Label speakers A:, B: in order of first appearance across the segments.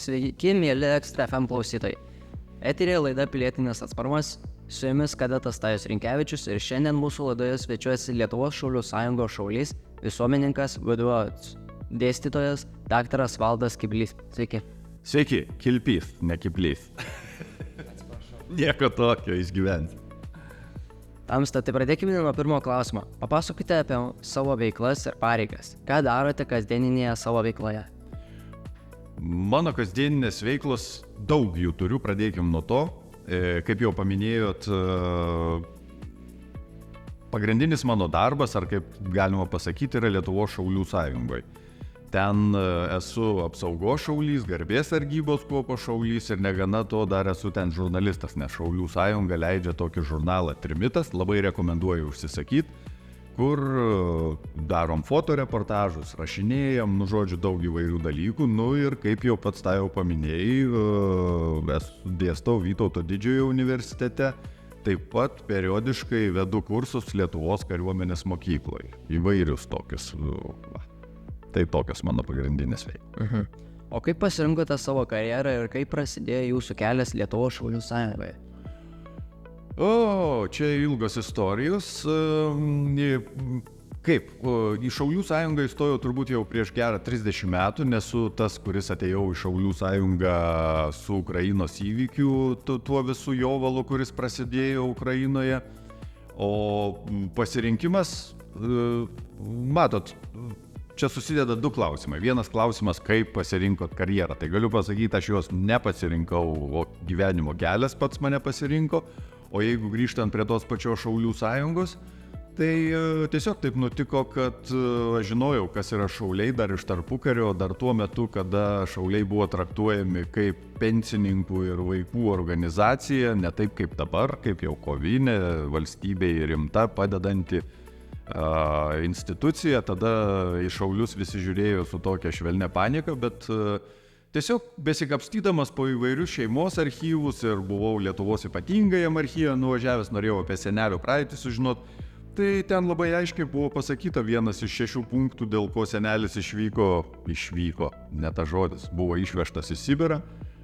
A: Sveiki, mėly Extra FM klausytojai. Eterėje laida Pilietinis atsparumas, su jumis kadetas Tajus Rinkevičius ir šiandien mūsų laidoje svečiuojasi Lietuvos Šaulių sąjungos šaulys, visuomininkas, VDO dėstytojas, daktaras Valdas Kiblys. Sveiki.
B: Sveiki, Kilpys, ne Kiblys. Nieko tokio išgyventi.
A: Tamsta, tai pradėkime nuo pirmo klausimo. Papasakokite apie savo veiklas ir pareigas. Ką darote kasdieninėje savo veikloje?
B: Mano kasdieninės veiklos, daug jų turiu, pradėkim nuo to. Kaip jau paminėjot, pagrindinis mano darbas, ar kaip galima pasakyti, yra Lietuvos Šaulių sąjungoje. Ten esu apsaugos šaulys, garbės sargybos kuopos šaulys ir negana to dar esu ten žurnalistas, nes Šaulių sąjunga leidžia tokį žurnalą Trimitas, labai rekomenduoju užsisakyti, kur darom fotoreportažus, rašinėjam, žodžiu, daug įvairių dalykų, ir kaip jau pats tą jau paminėjai, esu dėstau Vytauto Didžiojo universitete, taip pat periodiškai vedu kursus Lietuvos kariuomenės mokykloje, įvairius tokius. Tai tokios mano pagrindinės veiklos.
A: O kaip pasirinkote savo karjerą ir kaip prasidėjo jūsų kelias Lietuvos Šaulių sąjungoje?
B: Čia ilgos istorijos. Į Šaulių sąjungą įstojau turbūt jau prieš gerą 30 metų, nesu tas, kuris atėjau į Šaulių sąjungą su Ukrainos įvykiu, tuo visų jovalu, kuris prasidėjo Ukrainoje. O pasirinkimas, matot, čia susideda du klausimai. Vienas klausimas, kaip pasirinkot karjerą. Tai galiu pasakyti, aš juos nepasirinkau, o gyvenimo kelias pats mane pasirinko. O jeigu grįžtant prie tos pačios Šaulių sąjungos, tai tiesiog taip nutiko, kad aš žinojau, kas yra šauliai dar iš tarpukario, dar tuo metu, kada šauliai buvo traktuojami kaip pensininkų ir vaikų organizacija, ne taip kaip dabar, kaip jau kovinė, valstybei rimta, padedanti institucija, tada į šaulius visi žiūrėjo su tokia švelnia panika, bet tiesiog besikapstydamas po įvairius šeimos archyvus ir buvau Lietuvos ypatingajam archyve nuvažiavęs, norėjau apie senelio praeitį sužinot, tai ten labai aiškiai buvo pasakyta vienas iš 6 punktų, dėl ko senelis išvyko, ne ta žodis, buvo išvežtas į Sibirą.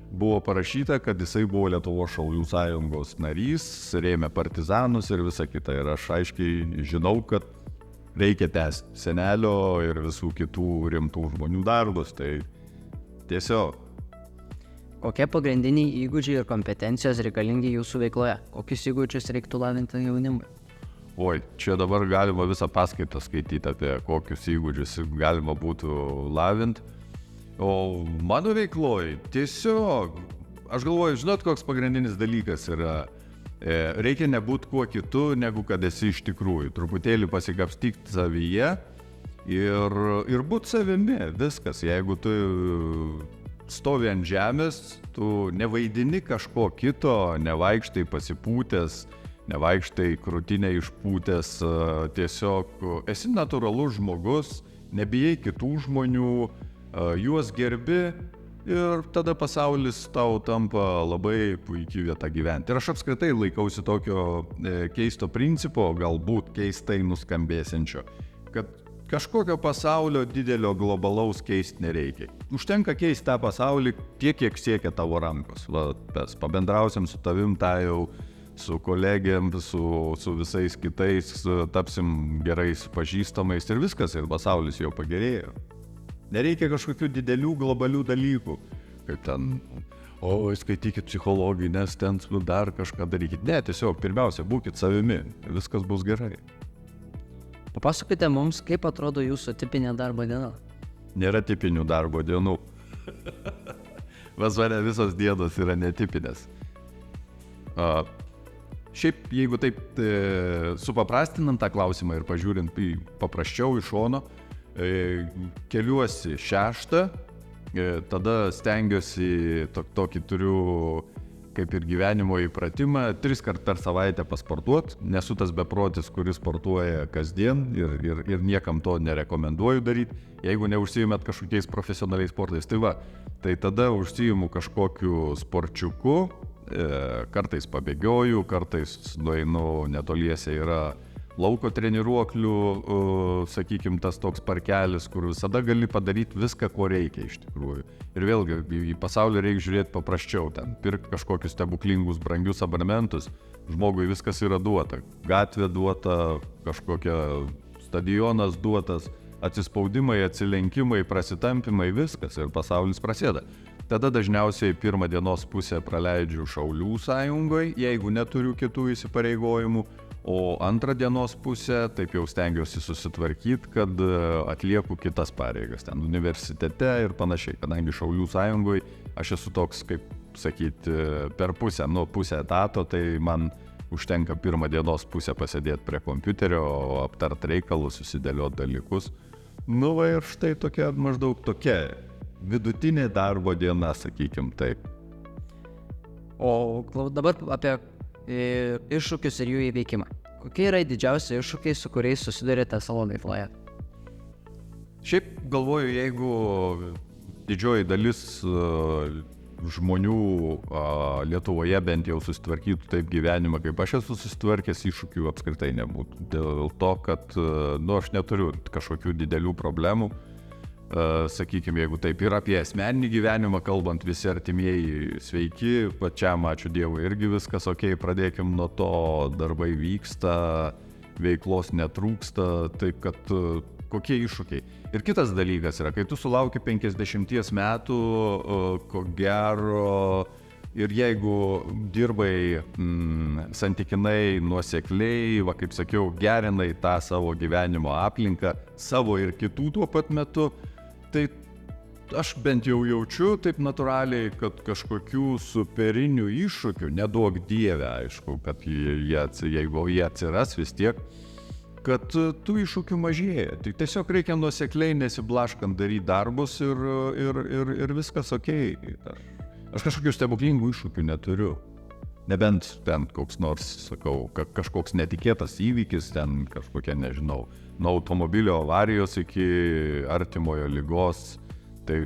B: Buvo parašyta, kad jisai buvo Lietuvos Šaulių sąjungos narys, rėmė partizanus ir visa kita. Ir aš aiškiai žinau, kad reikia tęsti senelio ir visų kitų rimtų žmonių darbus. Tai tiesiog.
A: Kokie pagrindiniai įgūdžiai ir kompetencijos reikalingi jūsų veikloje? Kokius įgūdžius reiktų lavinti jaunimui?
B: Čia dabar galima visą paskaitą skaityti apie kokius įgūdžius galima būtų lavinti. O mano veikloje tiesiog, aš galvoju, žinot, koks pagrindinis dalykas yra, reikia nebūti kuo kitu, negu kad esi iš tikrųjų. Truputėlį pasikapstykti savyje ir būti savimi, viskas. Jeigu tu stovi ant žemės, tu nevaidini kažko kito, nevaikštai pasipūtęs, nevaikštai krūtinę išpūtęs, tiesiog esi natūralus žmogus, nebijai kitų žmonių, juos gerbi ir tada pasaulis tau tampa labai puikia vieta gyventi. Ir aš apskritai laikausi tokio keisto principo, galbūt keistai nuskambėsiančio, kad kažkokio pasaulio didelio globalaus keisti nereikia. Užtenka keisti tą pasaulį tiek, kiek siekia tavo rankos. Mes pabendrausim su tavim, jau su kolegėm, su visais kitais, tapsim gerais pažįstamais ir viskas, ir pasaulis jau pagerėjo. Nereikia kažkokių didelių globalių dalykų, kaip ten, skaitykit psichologiją, nes ten dar kažką darykit. Ne, tiesiog pirmiausia, būkit savimi, viskas bus gerai.
A: Papasakokite mums, kaip atrodo jūsų tipinė darbo diena.
B: Nėra tipinių darbo dienų. Pas mane visos dienos yra netipinės. Šiaip, jeigu taip supaprastinant tą klausimą ir pažiūrint paprasčiau iš šono, keliuosi 6, tada stengiuosi, tokį turiu kaip ir gyvenimo įpratimą, 3 kart per savaitę pasportuoti. Nesu tas beprotis, kuris sportuoja kasdien ir niekam to nerekomenduoju daryti. Jeigu neužsiimat kažkokiais profesionaliais sportais, tai tada užsiimu kažkokiu sporčiuku, kartais pabėgioju, kartais nueinu netoliese yra lauko treniruoklių, sakykime, tas toks parkelis, kur visada gali padaryti viską, ko reikia iš tikrųjų. Ir vėlgi, į pasaulį reikia žiūrėti paprasčiau, ten pirkti kažkokius stebuklingus, brangius abonementus, žmogui viskas yra duota. Gatvė duota, kažkokia stadionas duotas, atsispaudimai, atsilenkimai, prasitampimai, viskas ir pasaulis prasideda. Tada dažniausiai pirmą dienos pusę praleidžiu Šaulių sąjungoje, jeigu neturiu kitų įsipareigojimų, o antrą dienos pusę taip jau stengiuosi susitvarkyti, kad atlieku kitas pareigas, ten universitete ir panašiai, kadangi Šaulių sąjungoje aš esu toks, kaip sakyti, per pusę, pusę etato, tai man užtenka pirmą dienos pusę pasėdėti prie kompiuterio, aptart reikalus, susidėlioti dalykus. Ir štai maždaug tokia vidutinė darbo diena, sakykim taip.
A: O dabar apie iššūkius ir jų įveikimą. Kokie yra didžiausi iššūkiai, su kuriais susidurėte savo veikloje?
B: Šiaip galvoju, jeigu didžioji dalis žmonių Lietuvoje bent jau susitvarkytų taip gyvenimą, kaip aš esu susitvarkęs, iššūkių apskritai nebūtų. Dėl to, kad aš neturiu kažkokių didelių problemų. Sakykime, jeigu taip ir apie asmeninį gyvenimą kalbant, visi artimieji sveiki, pačiam ačiū Dievui irgi viskas ok, pradėkim nuo to, darbai vyksta, veiklos netrūksta, taip kad kokie iššūkiai. Ir kitas dalykas yra, kai tu sulauki 50 metų, ko gero, ir jeigu dirbai santykinai nuosekliai, kaip sakiau, gerinai tą savo gyvenimo aplinką, savo ir kitų tuo pat metu, tai aš bent jau jaučiu taip natūraliai, kad kažkokių superinių iššūkių, neduok Dieve, aišku, kad jeigu jie atsiras vis tiek, kad tų iššūkių mažėja. Tai tiesiog reikia nuosekliai nesiblaškant daryti darbus ir viskas ok. Aš kažkokių stebuklingų iššūkių neturiu. Nebent ten koks nors, sakau, kažkoks netikėtas įvykis, ten kažkokia, nežinau, nuo automobilio avarijos iki artimojo ligos, tai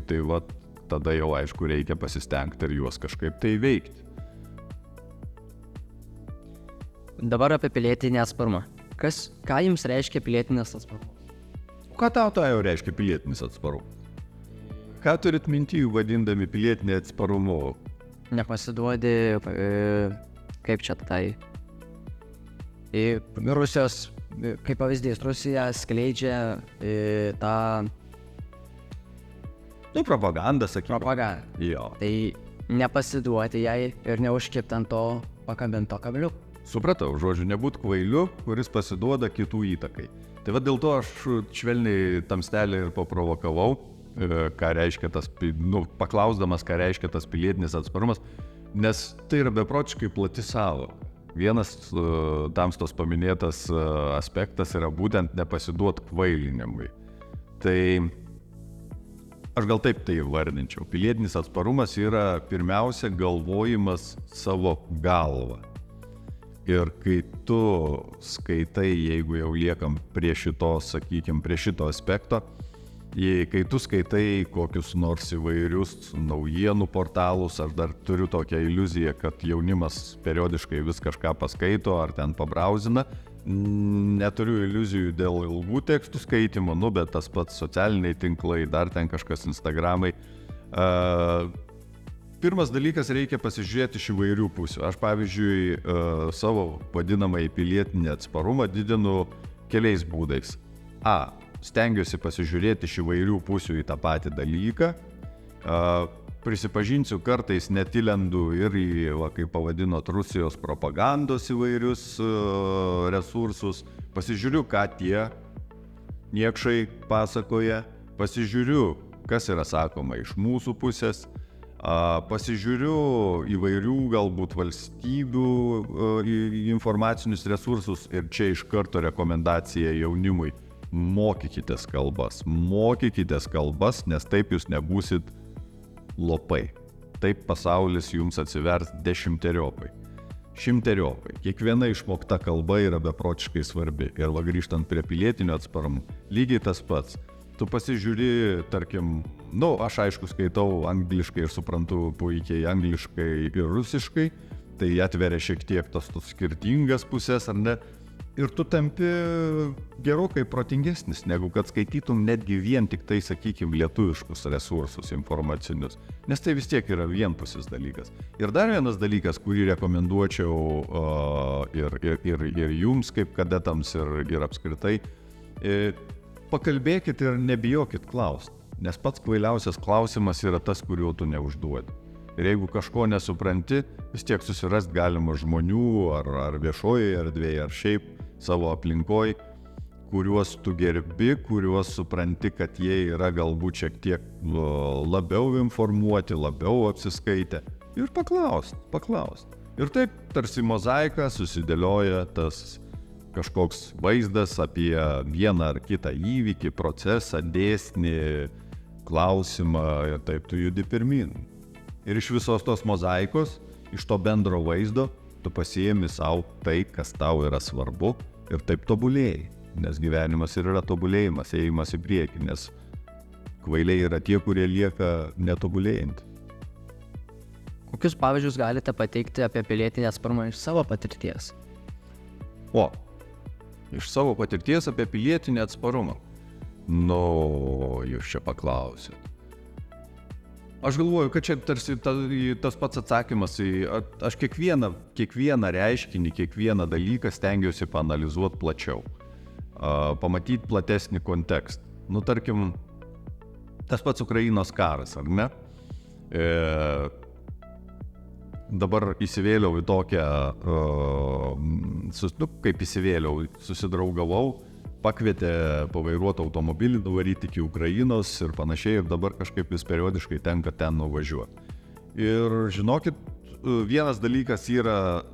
B: tada jau aišku reikia pasistengti ir juos kažkaip tai veikti.
A: Dabar apie pilietinį atsparumą. Ką jums reiškia pilietinis atsparumas?
B: Ką tau jau reiškia pilietinis atsparumas? Ką turit minty vadindami pilietinį atsparumu?
A: Nepasiduodi, kaip čia tai. Rusijos, kaip pavyzdys, Rusija skleidžia tą...
B: propagandą, sakykime.
A: Propagandą.
B: Jo.
A: Tai nepasiduoti jai ir neužkipti ant to pakabinto kabliuko.
B: Supratau, žodžiu, nebūt kvailiu, kuris pasiduoda kitų įtakai. Tai dėl to aš švelniai tamstelį ir paprovokavau, ką reiškia tas, paklausdamas, ką reiškia tas pilietinis atsparumas, nes tai yra beprotiškai plati sąvoka. Vienas tamstos paminėtas aspektas yra būtent nepasiduot kvailinimui. Tai aš gal taip tai vardinčiau. Pilietinis atsparumas yra pirmiausia galvojimas savo galva. Ir kai tu skaitai, jeigu jau liekam prie šito, sakykime, prie šito aspekto, kai tu skaitai kokius nors įvairius naujienų portalus, aš dar turiu tokią iliuziją, kad jaunimas periodiškai vis kažką paskaito ar ten pabrauzina, neturiu iliuzijų dėl ilgų tekstų skaitimo, bet tas pats socialiniai tinklai, dar ten kažkas Instagramai. Pirmas dalykas, reikia pasižiūrėti iš įvairių pusių. Aš, pavyzdžiui, savo vadinamąjį pilietinį atsparumą didinu keliais būdais. Stengiuosi pasižiūrėti iš įvairių pusių į tą patį dalyką. Prisipažinsiu, kartais net įlendu ir į, kaip pavadinot, Rusijos propagandos įvairius resursus. Pasižiūriu, ką tie niekšai pasakoja. Pasižiūriu, kas yra sakoma iš mūsų pusės. Pasižiūriu įvairių galbūt valstybių informacinius resursus ir čia iš karto rekomendacija jaunimui. Mokykitės kalbas, nes taip jūs nebūsit lopai. Taip pasaulis jums atsivers 10-teriopai. 100-teriopai. Kiekviena išmokta kalba yra beprotiškai svarbi. Ir grįžtant prie pilietinio atsparumo, lygiai tas pats. Tu pasižiūri, tarkim, aš aišku skaitau angliškai ir suprantu puikiai angliškai ir rusiškai, tai atveria šiek tiek tas skirtingas pusės, ar ne? ir tu tampi gerokai protingesnis, negu kad skaitytum netgi vien tik tai, sakykime, lietuviškus resursus informacinius, nes tai vis tiek yra vienpusis dalykas. Ir dar vienas dalykas, kurį rekomenduočiau ir jums kaip kadetams ir apskritai, pakalbėkit ir nebijokit klausti, nes pats kvailiausias klausimas yra tas, kurio tu neužduodi. Ir jeigu kažko nesupranti, vis tiek susirast galima žmonių ar viešoje erdvėje, ar šiaip savo aplinkoj, kuriuos tu gerbi, kuriuos supranti, kad jie yra galbūt šiek tiek labiau informuoti, labiau apsiskaitę. Ir paklaust. Ir taip tarsi mozaika susidėlioja tas kažkoks vaizdas apie vieną ar kitą įvykį, procesą, dėsnį, klausimą ir taip tu judi pirmin. Ir iš visos tos mozaikos, iš to bendro vaizdo, tu pasiėmi savo tai, kas tau yra svarbu ir taip tobulėjai. Nes gyvenimas ir yra tobulėjimas, ėjimas į priekį, nes kvailiai yra tie, kurie lieka netobulėjant.
A: Kokius pavyzdžius galite pateikti apie pilietinį atsparumą iš savo patirties?
B: Iš savo patirties apie pilietinį atsparumą. Jūs čia paklausėt. Aš galvoju, kad čia tarsi tas pats atsakymas aš kiekvieną reiškinį, kiekvieną dalyką stengiuosi paanalizuoti plačiau, pamatyti platesnį kontekstą. Tarkim, tas pats Ukrainos karas, ar ne? Dabar įsivėliau į tokią, susidraugavau, pakvietė pavairuoti automobilį, nuvaryti iki Ukrainos ir panašiai, ir dabar kažkaip vis periodiškai tenka ten nuvažiuoti. Ir žinokit, vienas dalykas yra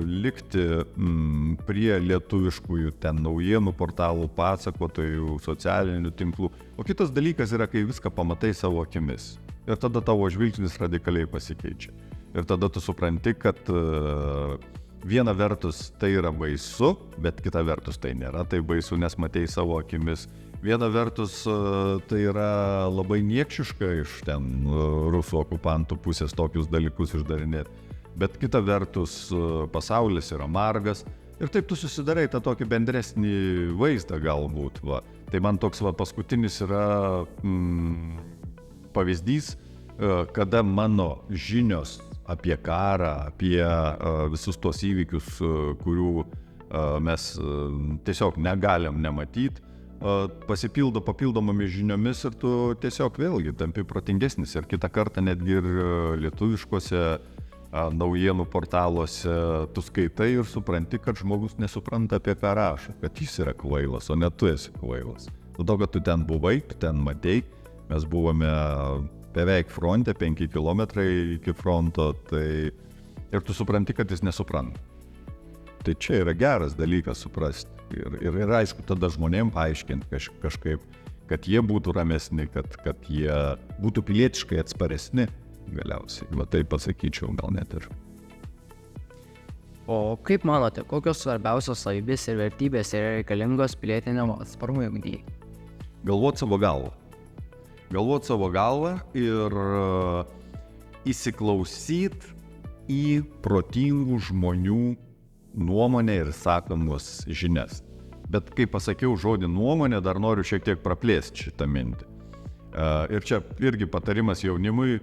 B: likti prie lietuviškųjų ten naujienų portalų, pasakotojų, socialinių tinklų, o kitas dalykas yra, kai viską pamatai savo akimis. Ir tada tavo žvilgsnis radikaliai pasikeičia. Ir tada tu supranti, kad viena vertus tai yra baisu, bet kita vertus tai nėra tai baisu, nes matei savo akimis. Viena vertus tai yra labai niekšiška iš ten rusų okupantų pusės tokius dalykus išdarinėti. Bet kita vertus pasaulis yra margas ir taip tu susidarai tą tokį bendresnį vaizdą galbūt. Tai man toks paskutinis yra pavyzdys, kada mano žinios apie karą, apie visus tos įvykius, kurių mes tiesiog negalim nematyti, pasipildo papildomomis žiniomis ir tu tiesiog vėlgi tampi protingesnis. Ir kitą kartą netgi ir lietuviškose naujienų portaluose tu skaitai ir supranti, kad žmogus nesupranta, apie ką rašo, kad jis yra kvailas, o ne tu esi kvailas. Dėl to, kad tu ten buvai, tu ten matei, mes buvome beveik fronte, 5 kilometrai iki fronto, tai ir tu supranti, kad jis nesupranta. Tai čia yra geras dalykas suprasti. Ir aišku, tada žmonėm paaiškinti kažkaip, kad jie būtų ramesni, kad jie būtų pilietiškai atsparesni galiausiai. Taip pasakyčiau, gal net ir.
A: O kaip manote, kokios svarbiausios savybės ir vertybės yra reikalingos pilietiniam atsparumui ugdyti?
B: Galvot savo galvą ir įsiklausyt į protingų žmonių nuomonę ir sakomus žinias. Bet kai pasakiau žodį nuomonė, dar noriu šiek tiek praplėsti šitą mintį. Ir čia irgi patarimas jaunimui,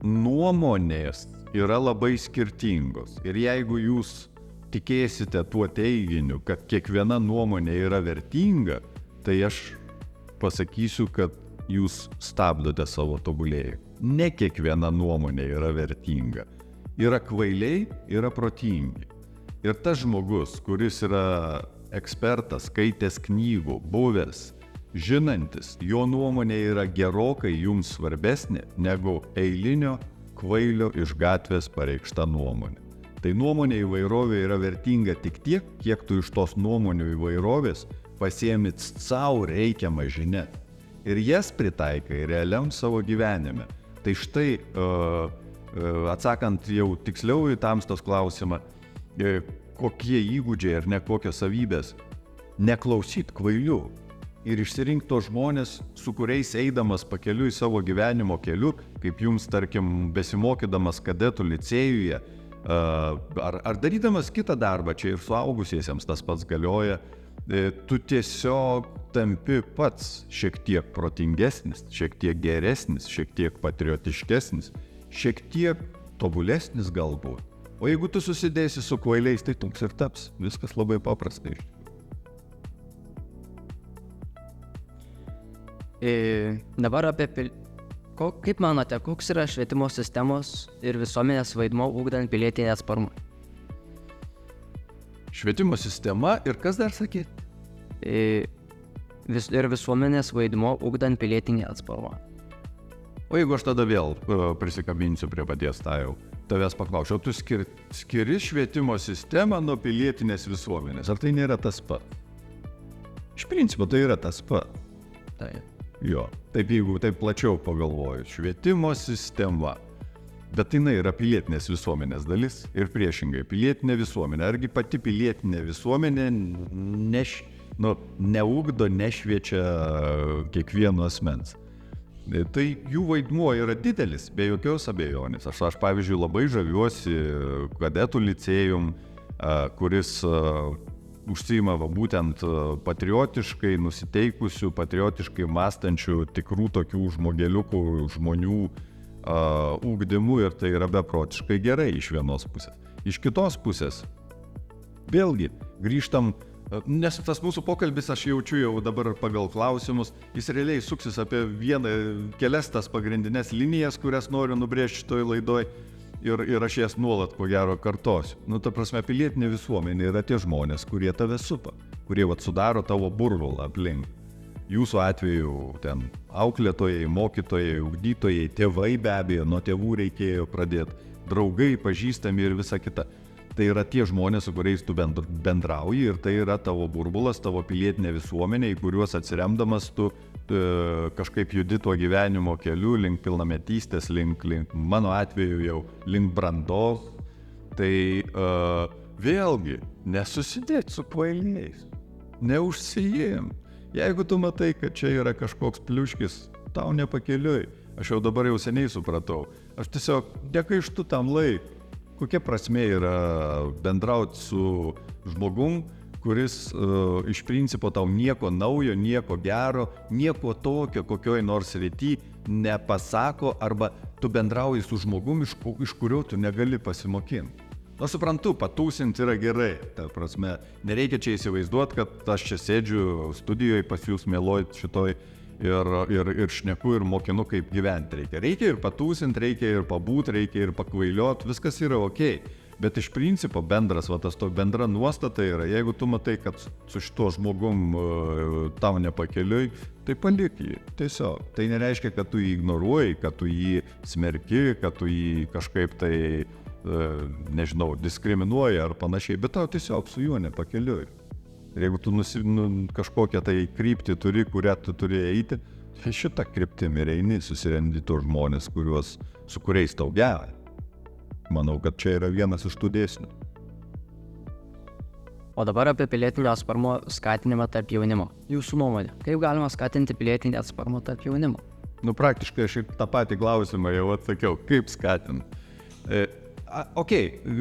B: nuomonės yra labai skirtingos. Ir jeigu jūs tikėsite tuo teiginiu, kad kiekviena nuomonė yra vertinga, tai aš pasakysiu, kad jūs stabdote savo tobulėjimą. Ne kiekviena nuomonė yra vertinga. Yra kvailiai, yra protingi. Ir tas žmogus, kuris yra ekspertas, skaitęs knygų, buvęs, žinantis, jo nuomonė yra gerokai jums svarbesnė negu eilinio kvailio iš gatvės pareikšta nuomonė. Tai nuomonė įvairovė yra vertinga tik tiek, kiek tu iš tos nuomonių įvairovės pasiėmit savo reikiamą žinią ir jas pritaikai realiam savo gyvenime. Tai štai, atsakant jau tiksliau į Tamstos klausimą, kokie įgūdžiai ar ne kokios savybės, neklausyt kvailių ir išsirinkti tos žmonės, su kuriais eidamas pakeliui savo gyvenimo keliu, kaip jums, tarkim, besimokydamas kadetų licėjuje, ar darydamas kitą darbą, čia ir suaugusiesiems tas pats galioja, tu tiesiog tampi pats šiek tiek protingesnis, šiek tiek geresnis, šiek tiek patriotiškesnis, šiek tiek tobulesnis galbūt. O jeigu tu susidėsi su kvailiais, tai toks ir taps. Viskas labai paprastai.
A: Dabar apie kaip manote, koks yra švietimo sistemos ir visuomenės vaidmuo ugdant pilietinį atsparumą?
B: Švietimo sistema ir kas dar sakyti?
A: Ir visuomenės vaidmuo ugdant pilietinį atsparumą.
B: O jeigu aš tada vėl prisikabinsiu prie paties tavęs paklausiu, o tu skiri švietimo sistemą nuo pilietinės visuomenės, ar tai nėra tas pats? Iš principo tai yra tas pats.
A: Tai.
B: Jo, taip jeigu taip plačiau pagalvoju, švietimo sistema, bet jinai yra pilietinės visuomenės dalis ir priešingai, pilietinė visuomenė, argi pati pilietinė visuomenė neugdo, nešviečia kiekvieno asmens. Tai jų vaidmuo yra didelis, be jokios abejonės. Aš pavyzdžiui, labai žaviuosi kadetų licėjum, kuris užsiima būtent patriotiškai nusiteikusių, patriotiškai mąstančių, tikrų tokių žmogeliukų, žmonių ugdymu, ir tai yra beprotiškai gerai iš vienos pusės. Iš kitos pusės, vėlgi, grįžtam, nes tas mūsų pokalbis, aš jaučiu jau dabar pagal klausimus, jis realiai suksis apie kelias tas pagrindinės linijas, kurias noriu nubrėžti šitoj laidoj, ir aš jas nuolat ko gero kartosiu. Ta prasme, pilietinė visuomenė yra tie žmonės, kurie tave supa, kurie sudaro tavo burbulą aplink. Jūsų atveju ten auklėtojai, mokytojai, ugdytojai, tėvai be abejo, nuo tėvų reikėjo pradėti, draugai, pažįstami ir visa kita. Tai yra tie žmonės, su kuriais tu bendrauji, ir tai yra tavo burbulas, tavo pilietinė visuomenė, į kuriuos atsiremdamas tu kažkaip judi tuo gyvenimo keliu link pilnametystės, link mano atveju jau link brandos. Tai vėlgi, nesusidėti su kvailiais, neužsijim. Jeigu tu matai, kad čia yra kažkoks pliuškis, tau nepakeliui, aš jau dabar jau seniai supratau, aš tiesiog negaištu tam laiku. Kokia prasmė yra bendrauti su žmogum, kuris iš principo tau nieko naujo, nieko gero, nieko tokio kokioj nors srity nepasako, arba tu bendrauji su žmogum, iš kurio tu negali pasimokinti. Suprantu, patūsinti yra gerai, ta prasme, nereikia čia įsivaizduoti, kad aš čia sėdžiu studijoje pas jūs mieloj šitoj ir šneku ir mokinu, kaip gyventi reikia. Reikia ir patūsinti, reikia ir pabūt, reikia ir pakvailiot, viskas yra okei. Bet iš principo bendra nuostata yra, jeigu tu matai, kad su šituo žmogum tau nepakeliui, tai palik jį. Tiesiog. Tai nereiškia, kad tu jį ignoruoji, kad tu jį smerki, kad tu jį kažkaip tai, diskriminuoji ar panašiai, bet tau tiesiog su juo nepakeliui. Ir jeigu tu kažkokią tai kryptį turi, kurią tu turi eiti, tai šitą kryptimį ir eini, susirandi tos žmonės, su kuriais tau gera. Manau, kad čia yra vienas iš tų dėsnių.
A: O dabar apie pilietinio atsparumo skatinimą tarp jaunimo. Jūsų nuomonė, kaip galima skatinti pilietinį atsparumą tarp jaunimo?
B: Praktiškai aš ir tą patį klausimą jau atsakiau, kaip skatinti.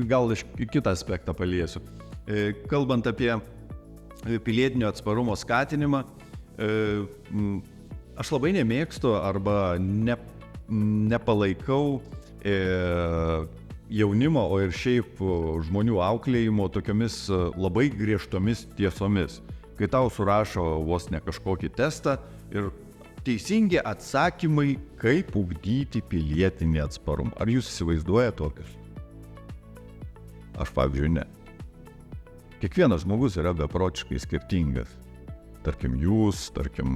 B: Gal aš kitą aspektą paliesiu. Kalbant apie pilietinio atsparumo skatinimą, aš labai nemėgstu arba nepalaikau jaunimo, o ir šiaip žmonių auklėjimo tokiomis labai griežtomis tiesomis. Kai tau surašo vos ne kažkokį testą ir teisingi atsakymai, kaip ugdyti pilietinį atsparumą. Ar jūs įsivaizduojate tokius? Aš pavyzdžiui ne. Kiekvienas žmogus yra beprotiškai skirtingas. Tarkim jūs, tarkim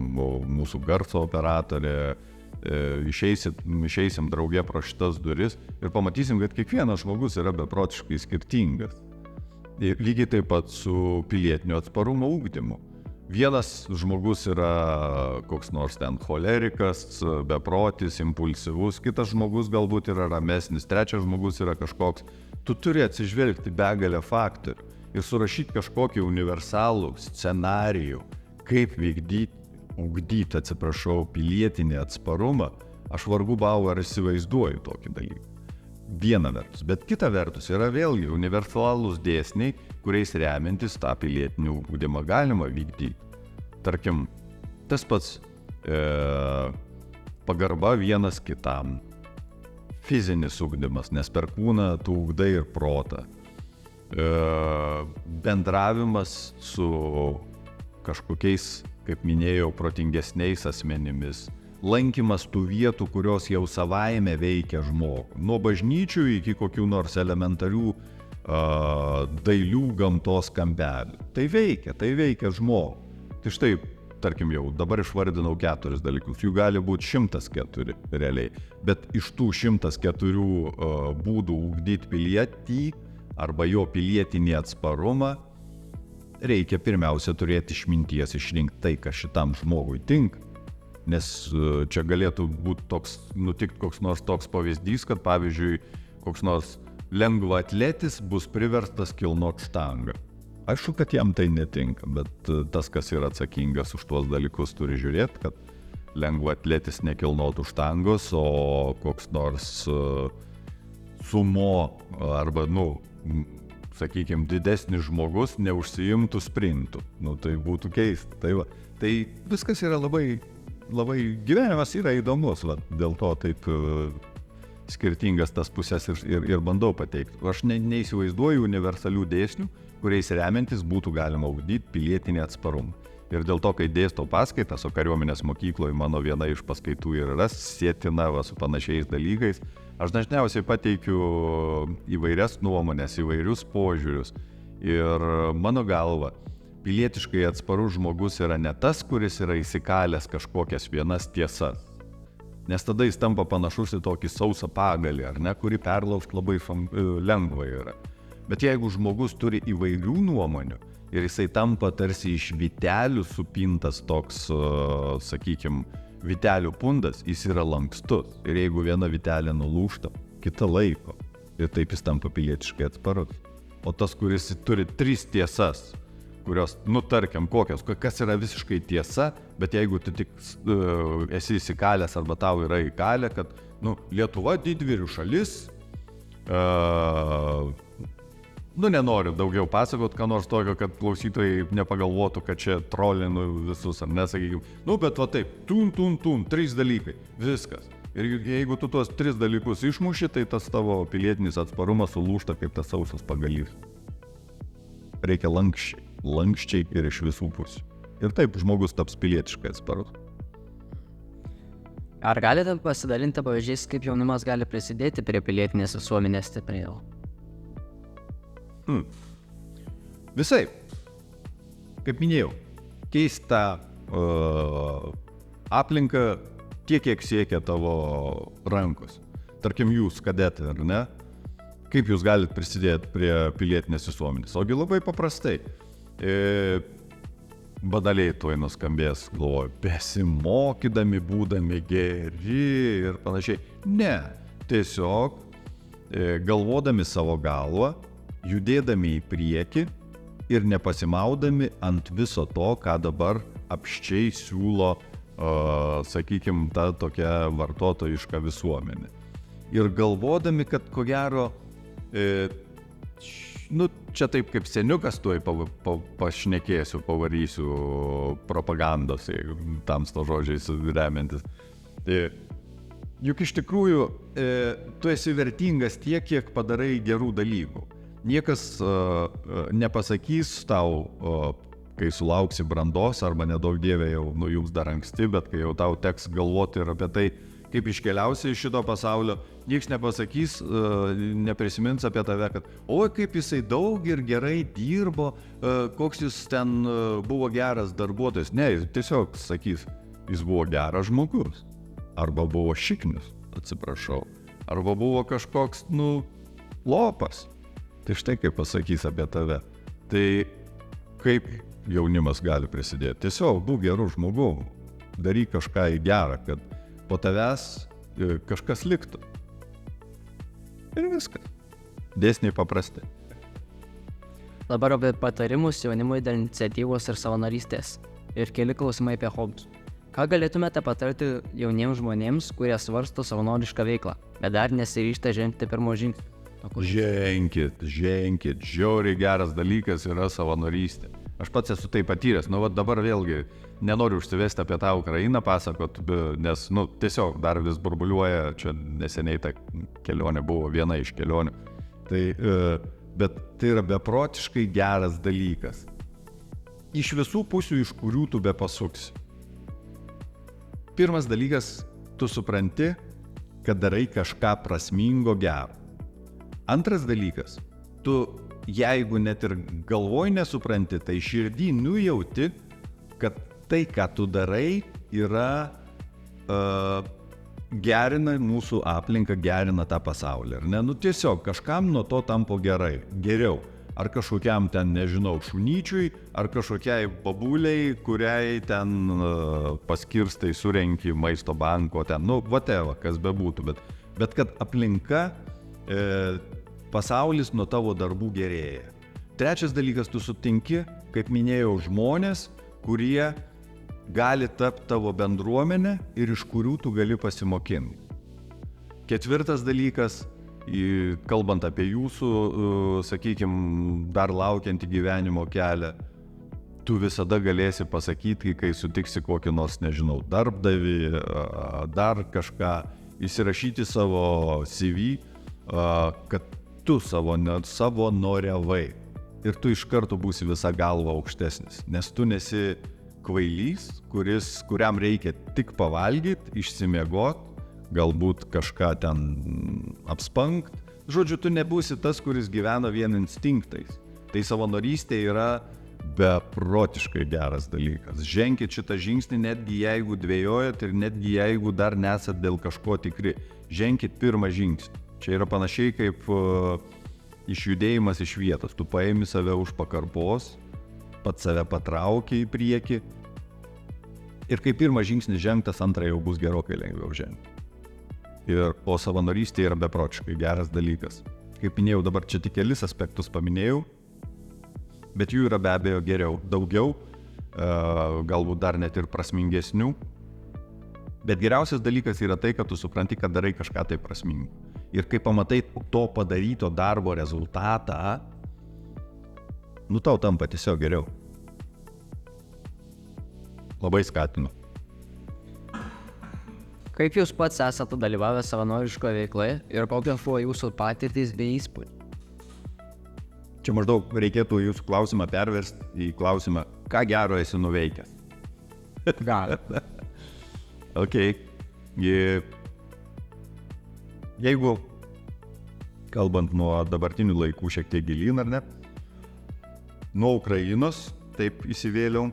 B: mūsų garso operatorė, išeisim drauge pro šitas duris ir pamatysim, kad kiekvienas žmogus yra beprotiškai skirtingas. Lygiai taip pat su pilietinio atsparumo ugdymu. Vienas žmogus yra koks nors ten cholerikas, beprotis, impulsyvus, kitas žmogus galbūt yra ramesnis, trečias žmogus yra kažkoks. Tu turi atsižvelgti begalę faktorių ir surašyti kažkokį universalų scenarijų, kaip ugdyti pilietinį atsparumą. Aš vargu bau ar įsivaizduoju tokį dalyką. viena vertus, bet kita vertus yra vėlgi universalūs dėsniai, kuriais remiantis tą pilietinį ugdymą galima vykdyti. Tarkim, tas pats pagarba vienas kitam, fizinis ugdymas, nes per kūną tu ugdai ir protą, bendravimas su kažkokiais, kaip minėjau, protingesniais asmenimis, lankymas tų vietų, kurios jau savaime veikia žmogų, nuo bažnyčių iki kokių nors elementarių dailių gamtos kampelių. Tai veikia žmogų. Tai štai, tarkim, jau dabar išvardinau 4 dalykus, jų gali būti 104 realiai, bet iš tų 104 būdų ugdyti pilietį arba jo pilietinį atsparumą, reikia pirmiausia turėti išminties išrinkti tai, kas šitam žmogui tinka. Nes čia galėtų būti nutikti koks nors toks pavyzdys, kad pavyzdžiui, koks nors lengvaatletis bus priverstas kilnot štangą. Aišku, kad jam tai netinka, bet tas, kas yra atsakingas už tuos dalykus, turi žiūrėti, kad lengvaatletis nekilnotų štangos, o koks nors sumo arba, sakykime, didesnis žmogus neužsiimtų sprintų. Tai būtų keista. Tai viskas yra labai gyvenimas yra įdomus, dėl to taip skirtingas tas pusės ir bandau pateikti. Aš neįsivaizduoju universalių dėsnių, kuriais remiantis būtų galima ugdyti pilietinį atsparumą. Ir dėl to, kai dėstau paskaitas, o kariuomenės mokykloje mano viena iš paskaitų yra sietina su panašiais dalykais, aš dažniausiai pateikiu įvairias nuomonės, įvairius požiūrius. Ir mano galva, pilietiškai atsparus žmogus yra ne tas, kuris yra įsikalęs kažkokias vienas tiesas. Nes tada jis tampa panašus į tokį sausą pagalį, ar ne, kurį perlaužti labai lengva yra. Bet jeigu žmogus turi įvairių nuomonių ir jisai tampa tarsi iš vytelių supintas toks, sakykime, vytelių pundas, jis yra lankstus. Ir jeigu viena vytelė nulūžta, kita laiko. Ir taip jis tampa pilietiškai atsparus. O tas, kuris turi 3 tiesas, kurios, tarkim, kokios, kas yra visiškai tiesa, bet jeigu tu tik esi įsikalęs arba tau yra įkalę, kad, Lietuva didvyrių šalis, nenoriu daugiau pasakot, ką nors tokio, kad klausytojai nepagalvotų, kad čia trolinu visus, ar nesakykime, bet taip, 3 dalykai, viskas. Ir jeigu tu tuos 3 dalykus išmuši, tai tas tavo pilietinis atsparumas sulūžta kaip tas sausas pagalys. Reikia lankščiai ir iš visų pusių. Ir taip žmogus taps pilietiškai atsparus.
A: Ar galite pasidalinti pavyzdžiais, kaip jaunimas gali prisidėti prie pilietinės visuomenės stiprėjimo?
B: Visai. Kaip minėjau, keista aplinka tiek, kiek siekia tavo rankos. Tarkim, jūs, kadetai, ar ne? Kaip jūs galite prisidėti prie pilietinės visuomenės? Ogi labai paprastai. Badaliai tuoj nuskambės, galvoju, besimokydami, būdami geri ir panašiai. Ne, tiesiog galvodami savo galvą, judėdami į priekį ir nepasimaudami ant viso to, ką dabar apščiai siūlo, sakykime, ta tokia vartotojiška visuomenė. Ir galvodami, kad ko gero, čia taip kaip seniukas tuoj pašnekėsiu, pavarysiu propagandos, tamsto žodžiais remiantis. Juk iš tikrųjų tu esi vertingas tiek, kiek padarai gerų dalykų. Niekas nepasakys tau, kai sulauksi brandos, arba nedaug dievė jau jums dar anksti, bet kai jau tau teks galvoti ir apie tai, kaip iškeliausi iš šito pasaulio, nieks nepasakys, neprisimins apie tave, kad kaip jisai daug ir gerai dirbo, koks jis ten buvo geras darbuotojas. Ne, jis tiesiog sakys, jis buvo geras žmogus. Arba buvo šiknius, atsiprašau. Arba buvo kažkoks, lopas. Tai štai kaip pasakys apie tave. Tai kaip jaunimas gali prisidėti? Tiesiog būk gerų žmogų, daryk kažką į gerą, kad po tavęs kažkas liktų. Ir viskas. Dėsniai paprasti.
A: Dabar apie patarimus jaunimui dėl iniciatyvos ir savanorystės. Ir keli klausimai apie hobius. Ką galėtumėte patarti jauniems žmonėms, kurie svarsto savanorišką veiklą, bet dar nesiryžta žengti pirmo žingsnį?
B: Ženkit, žiauriai geras dalykas yra savanorystė. Aš pats esu tai patyręs, dabar vėlgi nenoriu užsivesti apie tą Ukrainą pasakot, nes, tiesiog dar vis burbuliuoja, čia neseniai ta kelionė buvo viena iš kelionių. Bet tai yra beprotiškai geras dalykas. Iš visų pusių, iš kurių tu bepasuksi. Pirmas dalykas, tu supranti, kad darai kažką prasmingo gero. Antras dalykas, tu jeigu net ir galvoj nesupranti, tai širdį nujauti, kad tai, ką tu darai, yra gerina mūsų aplinką, gerina tą pasaulį. Tiesiog kažkam nuo to tampo geriau. Ar kažkokiam ten, nežinau, šunyčiui, ar kažkokiai babuliai, kuriai ten paskirstai surenki maisto banko, ten, whatever, kas bebūtų, bet kad aplinka, pasaulis nuo tavo darbų gerėja. Trečias dalykas, tu sutinki, kaip minėjau, žmonės, kurie gali tapti tavo bendruomenę ir iš kurių tu gali pasimokinti. Ketvirtas dalykas, kalbant apie jūsų, sakykime, dar laukiantį gyvenimo kelią, tu visada galėsi pasakyti, kai sutiksi kokį nors, nežinau, darbdavį, dar kažką, įsirašyti savo CV, kad tu savanoriavai ir tu iš karto būsi visą galvą aukštesnis, nes tu nesi kvailys, kuriam reikia tik pavalgyti, išsimiegot, galbūt kažką ten apspangt. Žodžiu, tu nebūsi tas, kuris gyvena vien instinktais. Tai savanorystė yra beprotiškai geras dalykas. Ženkit šitą žingsnį, netgi jeigu dvejojat ir netgi jeigu dar nesat dėl kažko tikri. Ženkit pirmą žingsnį. Čia yra panašiai kaip išjudėjimas iš vietos. Tu paimi save už pakarpos, pats save patrauki į priekį ir kai pirmas žingsnis žengtas, antrą jau bus gerokai lengviau žengti. O savanorystė yra beprotiškai geras dalykas. Kaip minėjau, dabar čia tik kelis aspektus paminėjau, bet jų yra be abejo daugiau, galbūt dar net ir prasmingesnių. Bet geriausias dalykas yra tai, kad tu supranti, kad darai kažką tai prasmingo. Ir kai pamatai to padaryto darbo rezultatą, tau tampa tiesiog geriau. Labai skatinu.
A: Kaip jūs pats esate dalyvavę savanoriškoje veikloje ir kokios buvo jūsų patirtys bei įspūdžiai?
B: Čia maždaug reikėtų jūsų klausimą perversti į klausimą, ką gero esi nuveikęs.
A: Gal.
B: Ok. Jeigu, kalbant nuo dabartinių laikų šiek tiek gilyn, ar ne, nuo Ukrainos taip įsivėliau,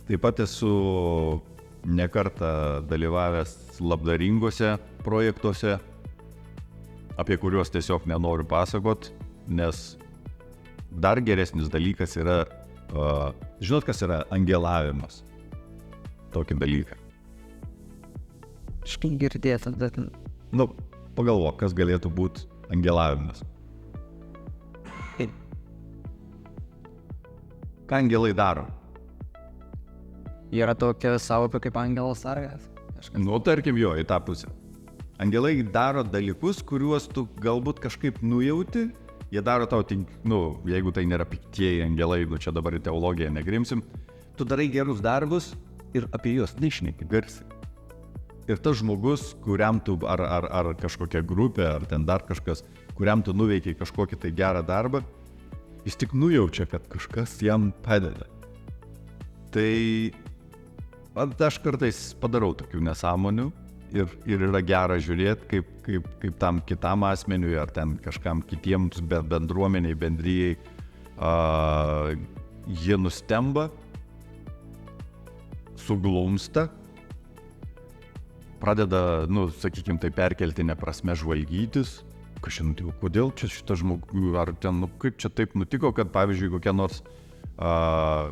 B: taip pat esu nekartą dalyvavęs labdaringose projektuose, apie kuriuos tiesiog nenoriu pasakot, nes dar geresnis dalykas yra, žinot, kas yra angelavimas, tokį dalyką.
A: Štai girdėta, bet...
B: Pagalvok, kas galėtų būti angelavimas. Ką angelai daro?
A: Yra tokia savoka kaip angelas sargas?
B: Tarkim jo, į tą pusę. Angelai daro dalykus, kuriuos tu galbūt kažkaip nujauti, jie daro tau, jeigu tai nėra piktieji angelai, čia dabar į teologiją negrimsim, tu darai gerus darbus ir apie juos nešneki garsiai. Ir tas žmogus, kuriam tu, ar kažkokia grupė, ar ten dar kažkas, kuriam tu nuveikiai kažkokį tai gerą darbą, jis tik nujaučia, kad kažkas jam padeda. Tai aš kartais padarau tokių nesąmonių ir yra gera žiūrėti, kaip tam kitam asmeniui, ar ten kažkam kitiems bendruomeniai, bendrijai, jie nustemba, suglumsta, pradeda, sakykime, tai perkeltinė prasme žvalgytis, kodėl čia šitas žmogus, ar ten, kaip čia taip nutiko, kad pavyzdžiui kokia nors,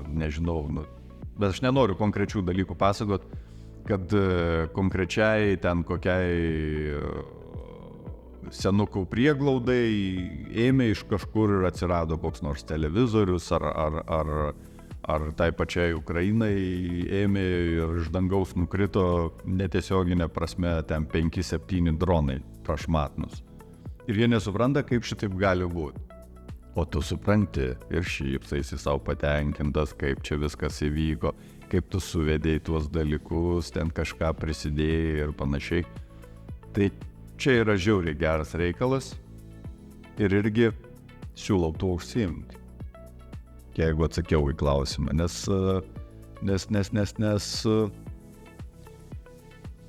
B: nežinau, bet aš nenoriu konkrečių dalykų pasakot, kad konkrečiai ten kokiai senukų prieglaudai ėmė iš kažkur ir atsirado koks nors televizorius ar ar tai pačiai Ukrainai ėmė ir iš dangaus nukrito netiesioginė prasme ten 5-7 dronai prašmatnus. Ir jie nesupranta, kaip šitaip gali būti. O tu supranti ir šypsaisi savo patenkintas, kaip čia viskas įvyko, kaip tu suvedėjai tuos dalykus, ten kažką prisidėjai ir panašiai. Tai čia yra žiauriai geras reikalas ir irgi siūlau tuo užsiimti. Jeigu atsakiau į klausimą, nes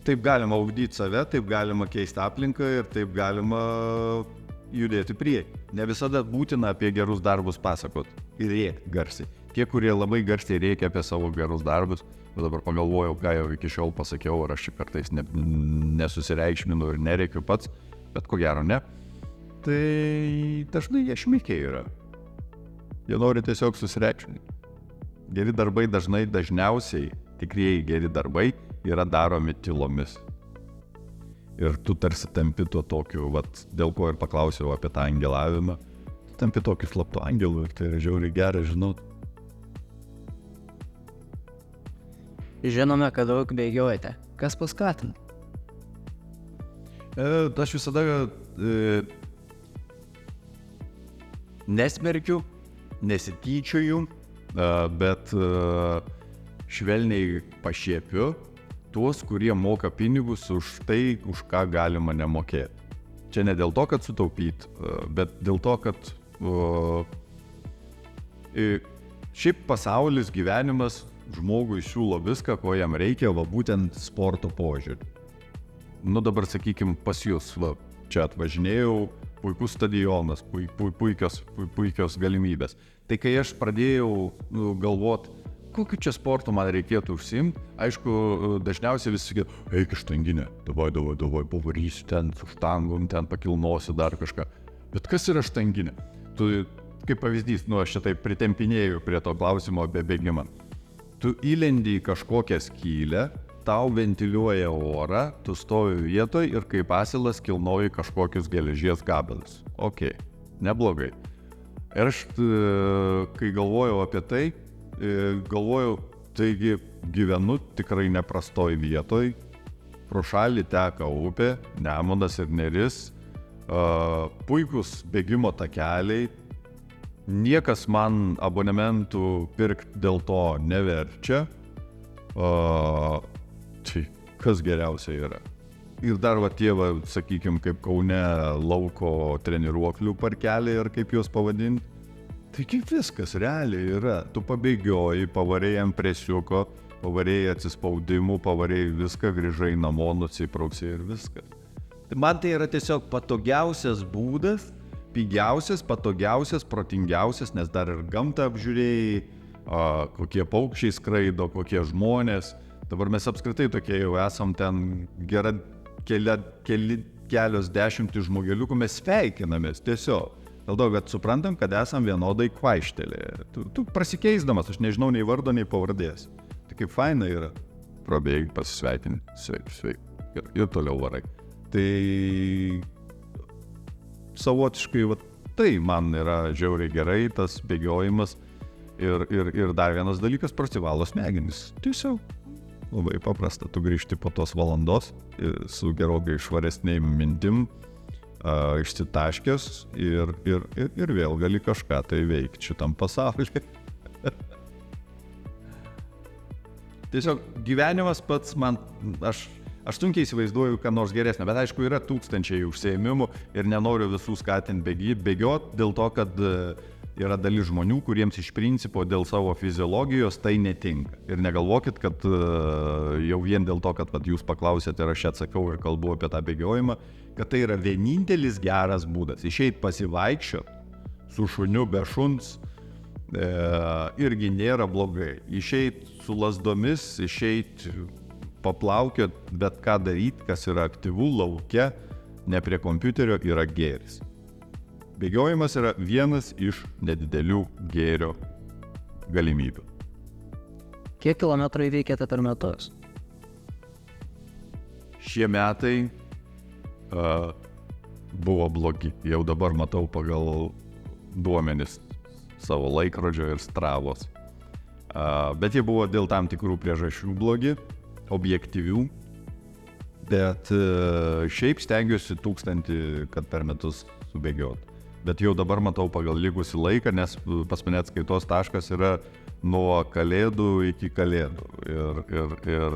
B: taip galima ugdyti save, taip galima keisti aplinką ir taip galima judėti priekį. Ne visada būtina apie gerus darbus pasakot ir rėkti garsiai. Tie, kurie labai garsiai rėkia apie savo gerus darbus, bet dabar pagalvojau, ką jau iki šiol pasakiau, ar aš čia kartais nesusireikšminu ir nerėkiu pats, bet ko gero ne, tai dažnai jie šmikiai yra. Jie nori tiesiog susireikšminti. Geri darbai dažniausiai, tikrieji geri darbai yra daromi tylomis. Ir tu tarsi tampi tuo tokiu, dėl ko ir paklausiau apie tą angelavimą, tu tampi tokiu slaptu angelu ir tai yra žiauriai gerai žinot.
A: Žinome, kad daug bėgiojate. Kas paskatina?
B: Aš visada nesmerkiu, nesityčioju, bet švelniai pašiepiu tuos, kurie moka pinigus už tai, už ką galima nemokėti. Čia ne dėl to, kad sutaupyt, bet dėl to, kad šiaip pasaulis, gyvenimas žmogui siūlo viską, ko jam reikia, būtent sporto požiūrį. Dabar, sakykim, pas jūs, čia atvažinėjau, puikus stadionas, puikios galimybės. Tai kai aš pradėjau galvot, kokiu čia sportu man reikėtų užsiimti, aišku, dažniausiai visi sakė, eik iš štanginę, davai, pavarysiu ten su štangom, ten pakilnosiu dar kažką. Bet kas yra štanginė? Tu, kaip pavyzdys, aš čia taip pritempinėjau prie to klausimo apie bėgimą. Tu įlendi į kažkokią skylę, tau ventiliuoja orą, tu stovi vietoj ir kaip asilas kilnoji kažkokius geležies gabalus. Ok, neblogai. Ir aš, kai galvojau apie tai, galvojau, taigi gyvenu tikrai neprastoj vietoj, pro šalį teka upė, Nemunas ir Neris, puikus bėgimo takeliai, niekas man abonementų pirkti dėl to neverčia, tai kas geriausia yra. Ir dar tie, sakykim, kaip Kaune lauko treniruoklių parkeliai, ar kaip juos pavadinti. Tai kaip viskas realiai yra. Tu pabėgioji, pavarėjai ant presiuko, pavarėjai atsispaudimų, pavarėjai viską, grįžai namo, nusiprauksai ir viskas. Tai man tai yra tiesiog patogiausias būdas, pigiausias, patogiausias, protingiausias, nes dar ir gamtą apžiūrėjai, kokie paukščiai skraido, kokie žmonės. Dabar mes apskritai tokie jau esam ten kelios dešimtys žmogeliukų, mes sveikinamės tiesiog. Dėl to, kad suprantam, kad esam vienodai kvaištelė. Tu pasikeisdamas, aš nežinau nei vardo, nei pavardės. Tai kaip faina yra. Prabėgi, pasisveikini, sveik. Ir toliau varai. Tai savotiškai, tai man yra žiauriai gerai, tas bėgiojimas. Ir dar vienas dalykas, prasivalo smegenis. Tiesiog labai paprasta, tu grįžti po tos valandos su gerokai švaresniai mintim, išsitaškęs ir vėl gali kažką tai veikti šitam pasaulyje. Tiesiog gyvenimas pats man, aš sunkiai įsivaizduoju, ką nors geresnio, bet aišku yra tūkstančiai užsiėmimų ir nenoriu visų skatinti bėgioti dėl to, kad yra dalis žmonių, kuriems iš principo dėl savo fiziologijos tai netinka. Ir negalvokit, kad jau vien dėl to, kad jūs paklausėte ir aš atsakau ir kalbu apie tą bėgiojimą, kad tai yra vienintelis geras būdas. Išeit pasivaikščiot su šuniu be šuns irgi nėra blogai. Išeit su lasdomis, išeit paplaukiot, bet ką daryti, kas yra aktyvu lauke, ne prie kompiuterio, yra gėris. Bėgiojimas yra vienas iš nedidelių gėrio galimybių.
A: Kiek kilometrų įveikėte per metus?
B: Šie metai buvo blogi. Jau dabar matau pagal duomenis savo laikrodžio ir Stravos. Bet jie buvo dėl tam tikrų priežasčių blogi, objektyvių. Bet šiaip stengiuosi 1000, kad per metus subėgiot. Bet jau dabar matau pagal likusį laiką, nes pas mane atskaitos taškas yra nuo kalėdų iki kalėdų. Ir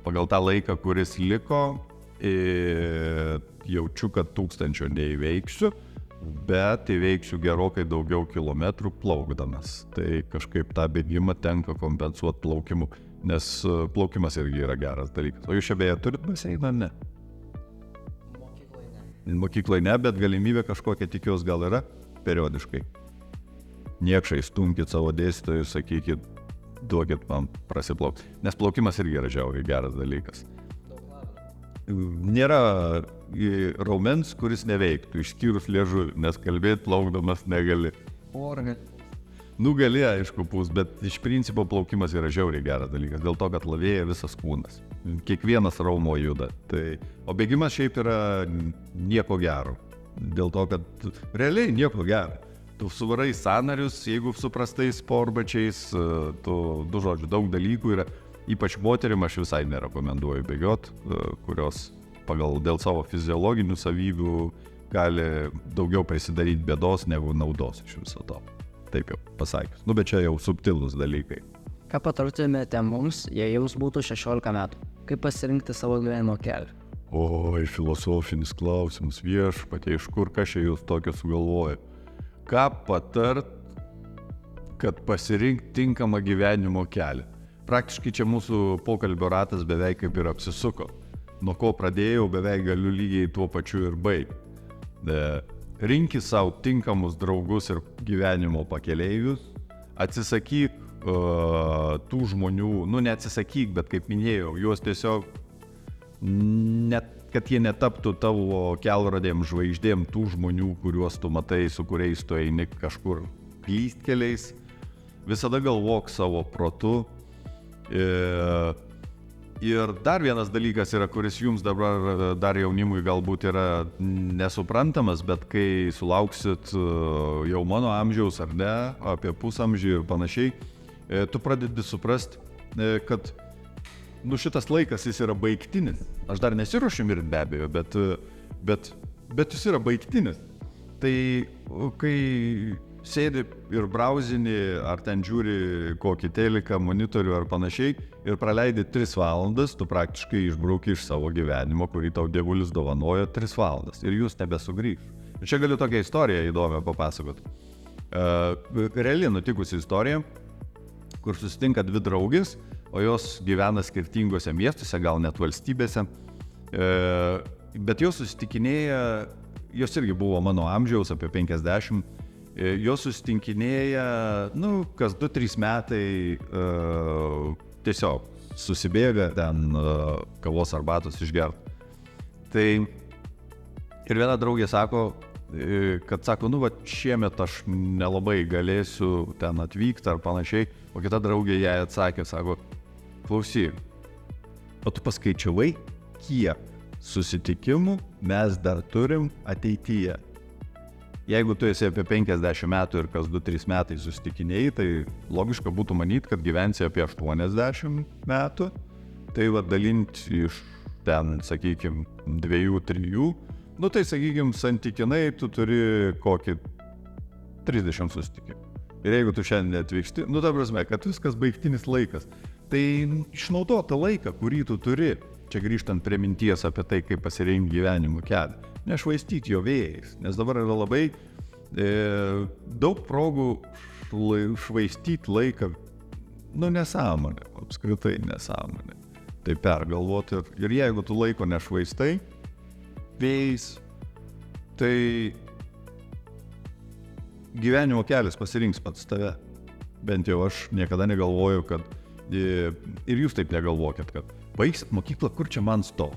B: pagal tą laiką, kuris liko, jaučiu, kad 1000 neįveiksiu, bet įveiksiu gerokai daugiau kilometrų plaukdamas. Tai kažkaip tą bėgimą tenka kompensuoti plaukimu, nes plaukimas irgi yra geras dalykas. O jūs čia beje turit baseiną, ne? Mokykloje ne, bet galimybė kažkokia tikiuos gal yra periodiškai. Niekšai stumkit savo dėstytojus, sakykit, duokit man prasiplaukti. Nes plaukimas irgi yra žiauriai geras dalykas. Nėra raumens, kuris neveiktų, išskyrus liežuvį, nes kalbėti plaukdamas negali. Gali, aišku, bet iš principo plaukimas yra žiauriai geras dalykas, dėl to, kad lavėja visas kūnas. Kiekvienas raumo juda. O bėgimas šiaip yra nieko gero. Dėl to, kad realiai nieko gero. Tu suvarai sąnarius, jeigu su prastais sportbačiais, daug dalykų yra. Ypač moterim aš visai nerekomenduoju bėgiot, kurios dėl savo fiziologinių savybių gali daugiau prisidaryti bėdos negu naudos iš viso to. Taip jau pasakius. Bet čia jau subtilūs dalykai.
A: Ką patartumėte mums, jei jums būtų 16 metų? Kaip pasirinkti savo gyvenimo kelią?
B: Oi, filosofinis klausimas, viešpatie, iš kur kas čia jūs tokio sugalvoja? Ką patart, kad pasirinkti tinkamą gyvenimo kelią? Praktiškai čia mūsų pokalbio ratas beveik kaip ir apsisuko. Nuo ko pradėjau, beveik galiu lygiai tuo pačiu ir baigti. Rinkis savo tinkamus draugus ir gyvenimo pakeleivius, atsisakyk tų žmonių, neatsisakyk, bet kaip minėjau, juos tiesiog, kad jie netaptų tavo kelrodėm žvaigždėm tų žmonių, kuriuos tu matai, su kuriais tu eini kažkur klystkeliais. Visada galvok savo protu. Ir dar vienas dalykas yra, kuris jums dabar dar jaunimui galbūt yra nesuprantamas, bet kai sulauksit jau mano amžiaus ar ne, apie pusamžį ir panašiai, tu pradedi suprasti, kad šitas laikas jis yra baigtinis. Aš dar nesiruošiu mirti be abejo, bet jis yra baigtinis. Tai kai sėdi ir brauzini, ar ten žiūri kokį teliką, monitorių ar panašiai ir praleidi 3 valandas, tu praktiškai išbrauki iš savo gyvenimo, kurį tau dievulis dovanojo 3 valandas ir jūs nebesugrįš. Ir čia galiu tokią istoriją įdomią papasakoti. Realiai nutikusi istorija, kur susitinka 2 draugės, o jos gyvena skirtingose miestuose, gal net valstybėse, bet jos susitikinėja, jos irgi buvo mano amžiaus, apie 50, jos susitinkinėja, kas 2-3 metai tiesiog susibėga ten kavos arbatos išgert. Tai ir viena draugė sako, kad šiemet aš nelabai galėsiu ten atvykti ar panašiai, o kita draugė jai atsakė, sako, klausyk, o tu paskaičiavai, kiek susitikimų mes dar turim ateityje? Jeigu tu esi apie 50 metų ir kas 2-3 metai susitikinėjai, tai logiška būtų manyti, kad gyvensi apie 80 metų. Tai dalinti iš ten, sakykime, 2-3, tai sakykime, santykinai tu turi kokį 30 susitikimų. Ir jeigu tu šiandien atvyksti, ta prasme, kad viskas baigtinis laikas, tai išnaudok tą laiką, kurį tu turi. Čia grįžtant prie minties apie tai, kaip pasirinkti gyvenimo kelią. Nešvaistyti jo vėjais, nes dabar yra labai daug progų švaistyti laiką, nesąmonė, apskritai nesąmonė. Tai pergalvoti ir jeigu tu laiko nešvaistai vėjais, tai gyvenimo kelias pasirinks pats tave. Bent jau aš niekada negalvoju, kad ir jūs taip negalvokit, kad baigsit mokyklą, kur čia man stot.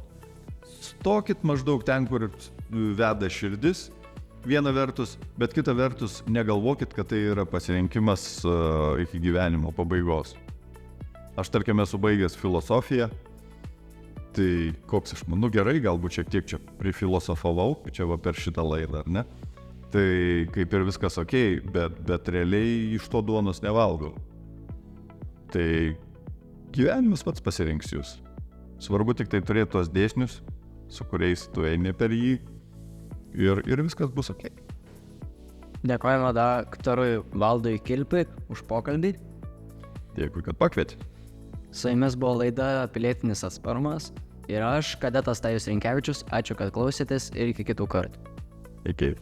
B: Stokit maždaug ten, kur veda širdis, viena vertus, bet kita vertus negalvokit, kad tai yra pasirinkimas iki gyvenimo pabaigos. Aš tarkim esu baigęs filosofiją, tai koks aš gerai, galbūt šiek tiek čia prifilosofavau, čia per šitą laidą, ar ne? Tai kaip ir viskas okei, bet realiai iš to duonos nevalgau. Tai gyvenimas pats pasirinks jūs. Svarbu tik tai turėti tos dėsnius, su kuriais tu eini per jį ir viskas bus ok.
A: Dėkojame daktarui Valdui Kilpiui už pokalbį.
B: Dėkui, kad pakvietė.
A: Su jumis buvo laida Pilietinis atsparumas ir aš, kadetas Tajus Rinkevičius. Ačiū, kad klausėtės ir iki kitų kartų.
B: Iki.